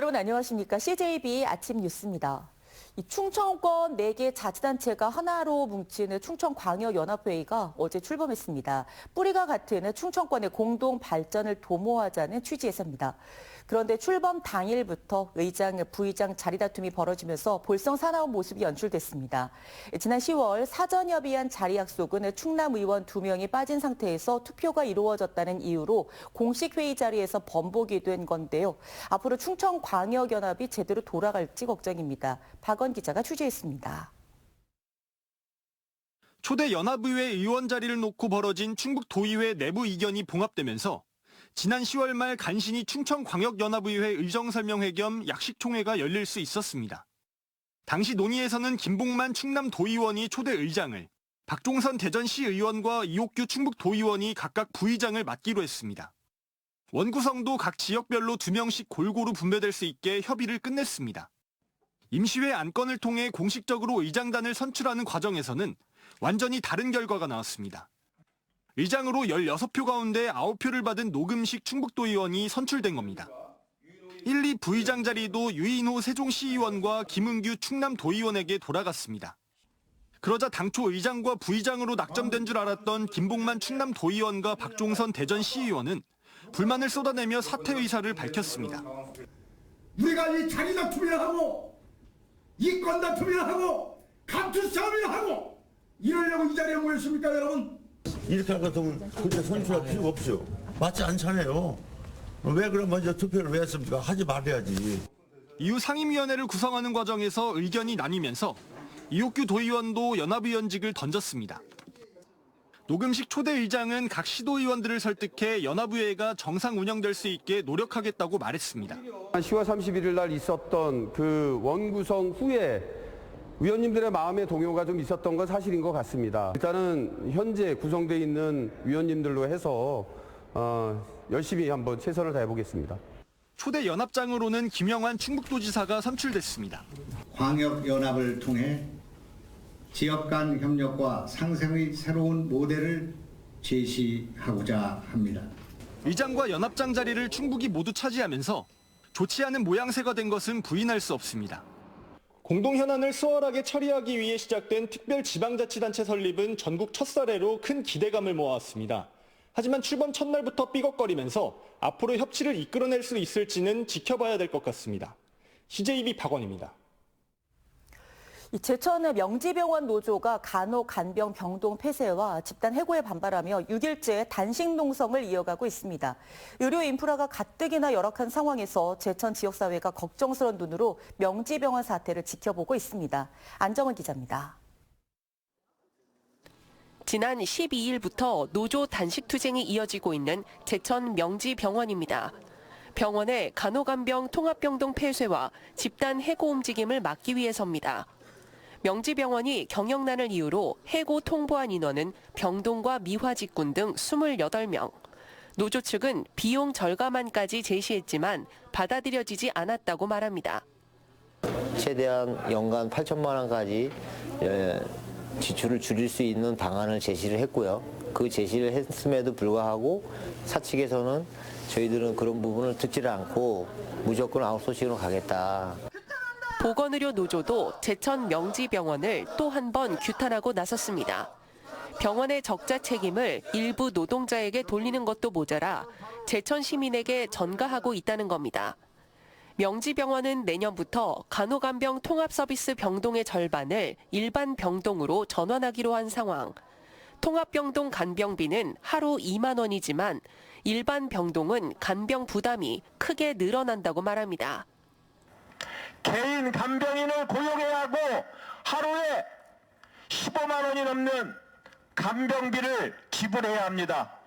여러분 안녕하십니까? CJB 아침 뉴스입니다. 충청권 4개 자치단체가 하나로 뭉치는 충청광역연합회의가 어제 출범했습니다. 뿌리가 같은 충청권의 공동 발전을 도모하자는 취지에서입니다. 그런데 출범 당일부터 의장, 부의장 자리 다툼이 벌어지면서 볼성 사나운 모습이 연출됐습니다. 지난 10월 사전협의한 자리 약속은 충남 의원 2명이 빠진 상태에서 투표가 이루어졌다는 이유로 공식 회의 자리에서 번복이 된 건데요. 앞으로 충청광역연합이 제대로 돌아갈지 걱정입니다. 박원 기자가 취재했습니다. 초대 연합의회 의원 자리를 놓고 벌어진 충북도의회 내부 이견이 봉합되면서 지난 10월 말 간신히 충청광역연합의회 의정설명회 겸 약식총회가 열릴 수 있었습니다. 당시 논의에서는 김봉만 충남도의원이 초대 의장을, 박종선 대전시 의원과 이옥규 충북도의원이 각각 부의장을 맡기로 했습니다. 원구성도 각 지역별로 2명씩 골고루 분배될 수 있게 협의를 끝냈습니다. 임시회 안건을 통해 공식적으로 의장단을 선출하는 과정에서는 완전히 다른 결과가 나왔습니다. 의장으로 16표 가운데 9표를 받은 노금식 충북도의원이 선출된 겁니다. 1, 2 부의장 자리도 유인호 세종시의원과 김은규 충남도의원에게 돌아갔습니다. 그러자 당초 의장과 부의장으로 낙점된 줄 알았던 김봉만 충남도의원과 박종선 대전시의원은 불만을 쏟아내며 사퇴 의사를 밝혔습니다. 우리가 이 자리 다툼이라 하고 이권 다툼이라 하고 감투 싸움이라 하고 이러려고 이 자리에 모였습니까, 여러분? 이렇게 할 것 같으면 그때 선출할 필요가 없죠. 맞지 않잖아요. 왜 그럼 먼저 투표를 왜 했습니까? 하지 말아야지. 이후 상임위원회를 구성하는 과정에서 의견이 나뉘면서 이옥규 도의원도 연합의원직을 던졌습니다. 노금식 초대 의장은 각 시도의원들을 설득해 연합의회가 정상 운영될 수 있게 노력하겠다고 말했습니다. 10월 31일 날 있었던 그 원구성 후에 위원님들의 마음의 동요가 좀 있었던 건 사실인 것 같습니다. 일단은 현재 구성되어 있는 위원님들로 해서 열심히 한번 최선을 다해보겠습니다. 초대 연합장으로는 김영환 충북도지사가 선출됐습니다. 광역연합을 통해 지역 간 협력과 상생의 새로운 모델을 제시하고자 합니다. 의장과 연합장 자리를 충북이 모두 차지하면서 좋지 않은 모양새가 된 것은 부인할 수 없습니다. 공동 현안을 수월하게 처리하기 위해 시작된 특별지방자치단체 설립은 전국 첫 사례로 큰 기대감을 모아왔습니다. 하지만 출범 첫날부터 삐걱거리면서 앞으로 협치를 이끌어낼 수 있을지는 지켜봐야 될 것 같습니다. CJB 박원입니다. 제천 명지병원 노조가 간호, 간병, 병동 폐쇄와 집단 해고에 반발하며 6일째 단식 농성을 이어가고 있습니다. 의료 인프라가 가뜩이나 열악한 상황에서 제천 지역사회가 걱정스러운 눈으로 명지병원 사태를 지켜보고 있습니다. 안정은 기자입니다. 지난 12일부터 노조 단식 투쟁이 이어지고 있는 제천 명지병원입니다. 병원의 간호간병 통합병동 폐쇄와 집단 해고 움직임을 막기 위해서입니다. 명지병원이 경영난을 이유로 해고 통보한 인원은 병동과 미화직군 등 28명. 노조 측은 비용 절감안까지 제시했지만 받아들여지지 않았다고 말합니다. 최대한 연간 8천만 원까지 지출을 줄일 수 있는 방안을 제시를 했고요. 그 제시를 했음에도 불구하고 사측에서는 저희들은 그런 부분을 듣지를 않고 무조건 아웃소싱으로 가겠다. 보건의료 노조도 제천 명지병원을 또 한 번 규탄하고 나섰습니다. 병원의 적자 책임을 일부 노동자에게 돌리는 것도 모자라 제천 시민에게 전가하고 있다는 겁니다. 명지병원은 내년부터 간호간병 통합서비스 병동의 절반을 일반 병동으로 전환하기로 한 상황. 통합병동 간병비는 하루 2만 원이지만 일반 병동은 간병 부담이 크게 늘어난다고 말합니다. 개인 간병인을 고용해야 하고 하루에 15만 원이 넘는 간병비를 지불해야 합니다.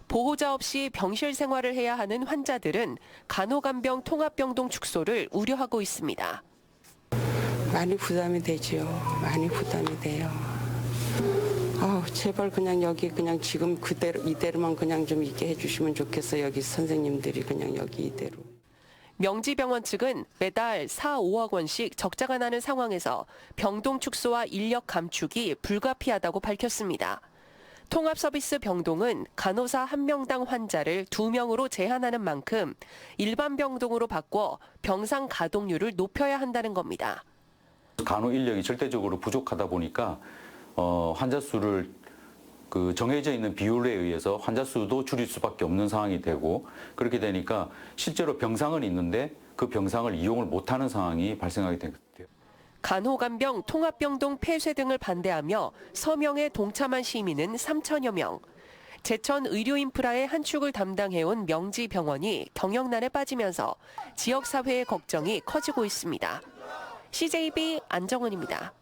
보호자 없이 병실 생활을 해야 하는 환자들은 간호간병 통합병동 축소를 우려하고 있습니다. 많이 부담이 되죠. 많이 부담이 돼요. 제발 그냥 여기 그냥 지금 그대로 이대로만 그냥 좀 있게 해주시면 좋겠어요. 여기 선생님들이 그냥 여기 이대로. 명지병원 측은 매달 4, 5억 원씩 적자가 나는 상황에서 병동 축소와 인력 감축이 불가피하다고 밝혔습니다. 통합서비스 병동은 간호사 1명당 환자를 2명으로 제한하는 만큼 일반 병동으로 바꿔 병상 가동률을 높여야 한다는 겁니다. 간호 인력이 절대적으로 부족하다 보니까 환자 수를 정해져 있는 비율에 의해서 환자 수도 줄일 수밖에 없는 상황이 되고, 그렇게 되니까 실제로 병상은 있는데 그 병상을 이용을 못하는 상황이 발생하게 됩니다. 간호간병 통합병동 폐쇄 등을 반대하며 서명에 동참한 시민은 3천여 명. 제천 의료인프라의 한 축을 담당해온 명지병원이 경영난에 빠지면서 지역사회의 걱정이 커지고 있습니다. CJB 안정은입니다.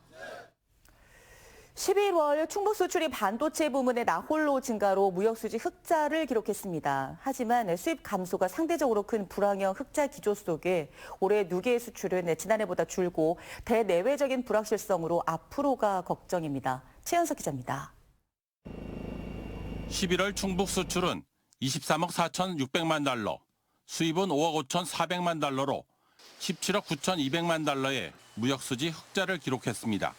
11월 충북 수출이 반도체 부문의 나홀로 증가로 무역수지 흑자를 기록했습니다. 하지만 수입 감소가 상대적으로 큰 불황형 흑자 기조 속에 올해 누계 수출은 지난해보다 줄고 대내외적인 불확실성으로 앞으로가 걱정입니다. 최현석 기자입니다. 11월 충북 수출은 23억 4,600만 달러, 수입은 5억 5,400만 달러로 17억 9,200만 달러의 무역수지 흑자를 기록했습니다.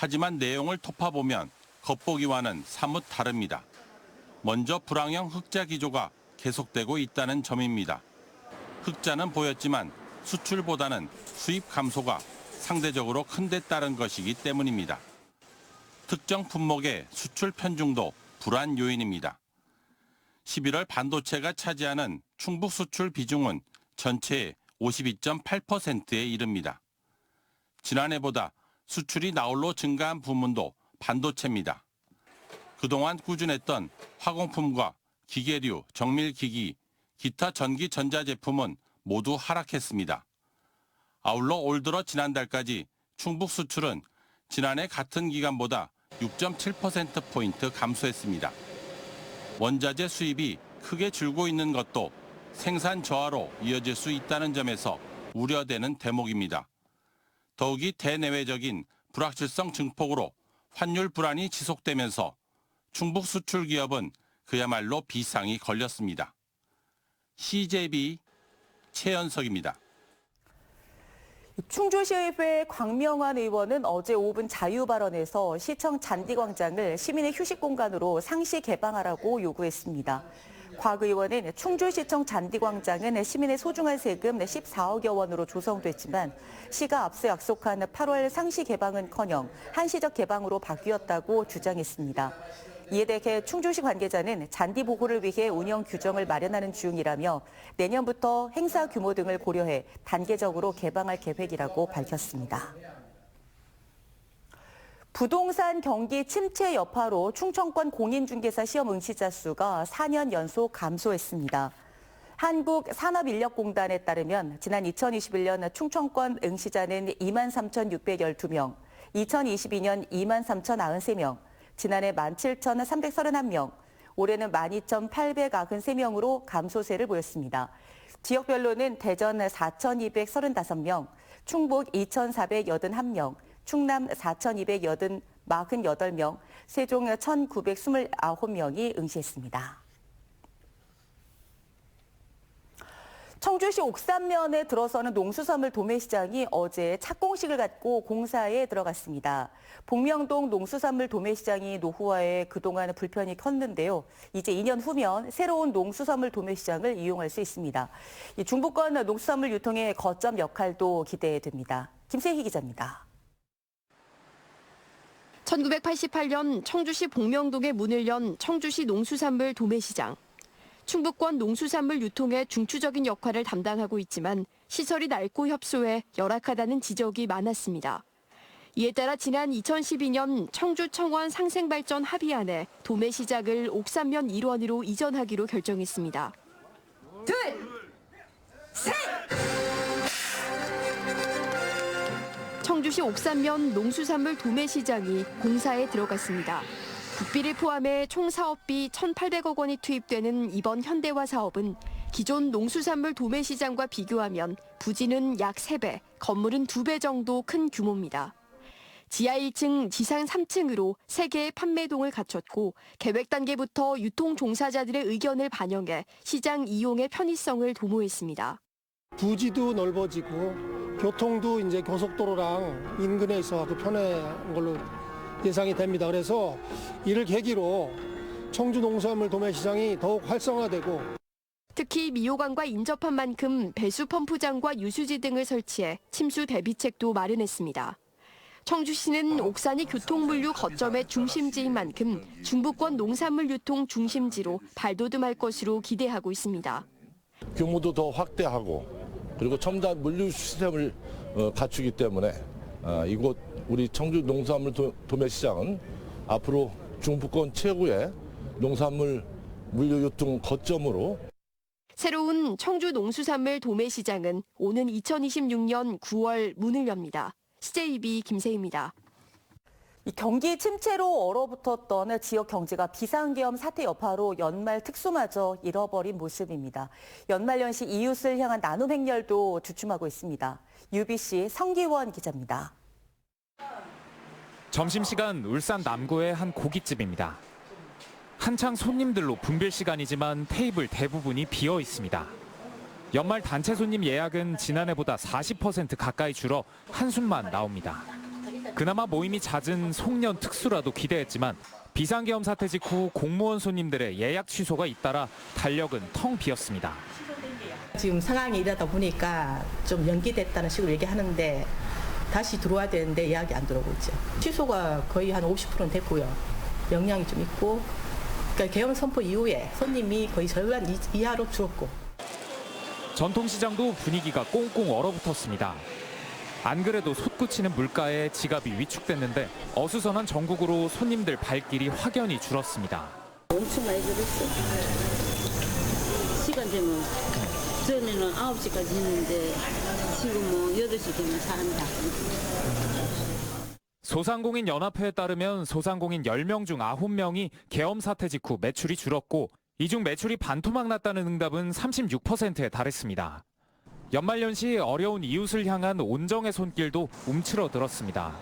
하지만 내용을 톱파보면 겉보기와는 사뭇 다릅니다. 먼저 불황형 흑자 기조가 계속되고 있다는 점입니다. 흑자는 보였지만 수출보다는 수입 감소가 상대적으로 큰 데 따른 것이기 때문입니다. 특정 품목의 수출 편중도 불안 요인입니다. 11월 반도체가 차지하는 충북 수출 비중은 전체의 52.8%에 이릅니다. 지난해보다 수출이 나홀로 증가한 부문도 반도체입니다. 그동안 꾸준했던 화공품과 기계류, 정밀기기, 기타 전기 전자제품은 모두 하락했습니다. 아울러 올 들어 지난달까지 충북 수출은 지난해 같은 기간보다 6.7%포인트 감소했습니다. 원자재 수입이 크게 줄고 있는 것도 생산 저하로 이어질 수 있다는 점에서 우려되는 대목입니다. 더욱이 대내외적인 불확실성 증폭으로 환율 불안이 지속되면서 충북 수출 기업은 그야말로 비상이 걸렸습니다. CJB 최연석입니다. 충주시의회 광명환 의원은 어제 5분 자유 발언에서 시청 잔디광장을 시민의 휴식 공간으로 상시 개방하라고 요구했습니다. 곽 의원은 충주시청 잔디광장은 시민의 소중한 세금 14억여 원으로 조성됐지만 시가 앞서 약속한 8월 상시 개방은커녕 한시적 개방으로 바뀌었다고 주장했습니다. 이에 대해 충주시 관계자는 잔디 보호를 위해 운영 규정을 마련하는 중이라며 내년부터 행사 규모 등을 고려해 단계적으로 개방할 계획이라고 밝혔습니다. 부동산 경기 침체 여파로 충청권 공인중개사 시험 응시자 수가 4년 연속 감소했습니다. 한국산업인력공단에 따르면 지난 2021년 충청권 응시자는 23,612명, 2022년 23,093명, 지난해 17,331명, 올해는 12,893명으로 감소세를 보였습니다. 지역별로는 대전 4,235명, 충북 2,481명, 충남 4,248명, 세종 1,929명이 응시했습니다. 청주시 옥산면에 들어서는 농수산물 도매시장이 어제 착공식을 갖고 공사에 들어갔습니다. 복명동 농수산물 도매시장이 노후화에 그동안 불편이 컸는데요. 이제 2년 후면 새로운 농수산물 도매시장을 이용할 수 있습니다. 중부권 농수산물 유통의 거점 역할도 기대됩니다. 김세희 기자입니다. 1988년 청주시 복명동에 문을 연 청주시 농수산물 도매시장. 충북권 농수산물 유통의 중추적인 역할을 담당하고 있지만 시설이 낡고 협소해 열악하다는 지적이 많았습니다. 이에 따라 지난 2012년 청주 청원 상생발전 합의안에 도매시장을 옥산면 일원으로 이전하기로 결정했습니다. 둘, 셋! 청주시 옥산면 농수산물 도매시장이 공사에 들어갔습니다. 국비를 포함해 총 사업비 1,800억 원이 투입되는 이번 현대화 사업은 기존 농수산물 도매시장과 비교하면 부지는 약 3배, 건물은 2배 정도 큰 규모입니다. 지하 1층, 지상 3층으로 3개의 판매동을 갖췄고 계획 단계부터 유통 종사자들의 의견을 반영해 시장 이용의 편의성을 도모했습니다. 부지도 넓어지고 교통도 이제 고속도로랑 인근에 있어서 편한 걸로 예상이 됩니다. 그래서 이를 계기로 청주 농수산물 도매시장이 더욱 활성화되고 특히 미호강과 인접한 만큼 배수 펌프장과 유수지 등을 설치해 침수 대비책도 마련했습니다. 청주시는 옥산이 교통물류 거점의 중심지인 만큼 중부권 농산물 유통 중심지로 발돋움할 것으로 기대하고 있습니다. 규모도 더 확대하고 그리고 첨단 물류 시스템을 갖추기 때문에 이곳 우리 청주 농산물 도매시장은 앞으로 중부권 최고의 농산물 물류 유통 거점으로 새로운 청주 농수산물 도매시장은 오는 2026년 9월 문을 엽니다. CJB 김세희입니다. 이 경기 침체로 얼어붙었던 지역 경제가 비상계엄 사태 여파로 연말 특수마저 잃어버린 모습입니다. 연말연시 이웃을 향한 나눔 행렬도 주춤하고 있습니다. UBC 성기원 기자입니다. 점심시간 울산 남구의 한 고깃집입니다. 한창 손님들로 붐빌 시간이지만 테이블 대부분이 비어 있습니다. 연말 단체 손님 예약은 지난해보다 40% 가까이 줄어 한숨만 나옵니다. 그나마 모임이 잦은 송년 특수라도 기대했지만 비상계엄 사태 직후 공무원 손님들의 예약 취소가 잇따라 달력은 텅 비었습니다. 지금 상황이 이러다 보니까 좀 연기됐다는 식으로 얘기하는데 다시 들어와야 되는데 예약이 안 들어오고 있죠. 취소가 거의 한 50%는 됐고요. 영향이 좀 있고 그러니까 계엄 선포 이후에 손님이 거의 절반 이하로 줄었고. 전통시장도 분위기가 꽁꽁 얼어붙었습니다. 안 그래도 솟구치는 물가에 지갑이 위축됐는데 어수선한 전국으로 손님들 발길이 확연히 줄었습니다. 엄청 많이 줄었어. 시간 되면 전에는 9시까지 했는데 지금은 8시 되면 사람이 다. 소상공인 연합회에 따르면 소상공인 10명 중 9명이 계엄 사태 직후 매출이 줄었고 이 중 매출이 반토막 났다는 응답은 36%에 달했습니다. 연말연시 어려운 이웃을 향한 온정의 손길도 움츠러들었습니다.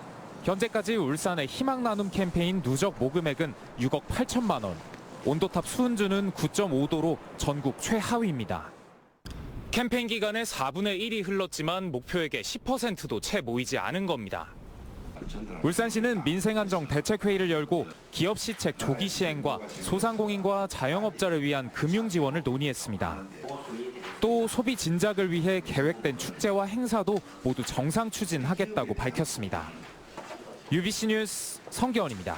현재까지 울산의 희망 나눔 캠페인 누적 모금액은 6억 8천만 원, 온도탑 수은주는 9.5도로 전국 최하위입니다. 캠페인 기간에 4분의 1이 흘렀지만 목표액의 10%도 채 모이지 않은 겁니다. 울산시는 민생안정 대책회의를 열고 기업 시책 조기 시행과 소상공인과 자영업자를 위한 금융 지원을 논의했습니다. 또 소비 진작을 위해 계획된 축제와 행사도 모두 정상 추진하겠다고 밝혔습니다. UBC 뉴스 성기원입니다.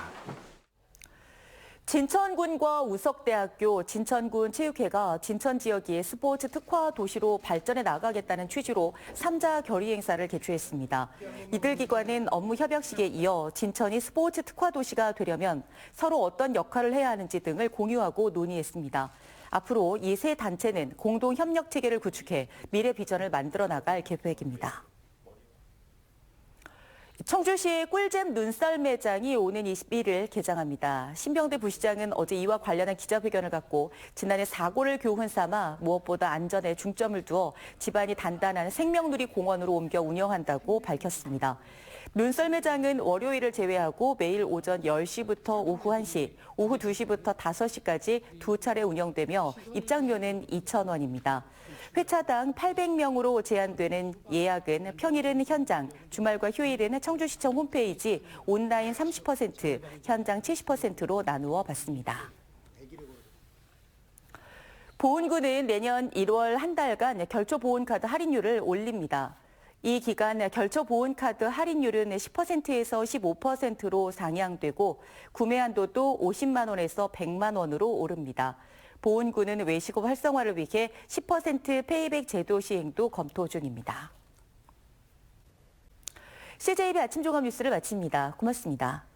진천군과 우석대학교 진천군 체육회가 진천 지역이 스포츠 특화 도시로 발전해 나가겠다는 취지로 3자 결의 행사를 개최했습니다. 이들 기관은 업무 협약식에 이어 진천이 스포츠 특화 도시가 되려면 서로 어떤 역할을 해야 하는지 등을 공유하고 논의했습니다. 앞으로 이 세 단체는 공동 협력 체계를 구축해 미래 비전을 만들어 나갈 계획입니다. 청주시의 꿀잼 눈썰 매장이 오는 21일 개장합니다. 신병대 부시장은 어제 이와 관련한 기자회견을 갖고 지난해 사고를 교훈 삼아 무엇보다 안전에 중점을 두어 집안이 단단한 생명누리 공원으로 옮겨 운영한다고 밝혔습니다. 눈썰 매장은 월요일을 제외하고 매일 오전 10시부터 오후 1시, 오후 2시부터 5시까지 두 차례 운영되며 입장료는 2,000원입니다. 회차당 800명으로 제한되는 예약은 평일은 현장, 주말과 휴일은 청주시청 홈페이지 온라인 30%, 현장 70%로 나누어 받습니다. 보훈구는 내년 1월 한 달간 결초보훈카드 할인율을 올립니다. 이 기간 결초보훈카드 할인율은 10%에서 15%로 상향되고 구매 한도도 50만 원에서 100만 원으로 오릅니다. 보훈구는 외식업 활성화를 위해 10% 페이백 제도 시행도 검토 중입니다. CJB 아침 종합 뉴스를 마칩니다. 고맙습니다.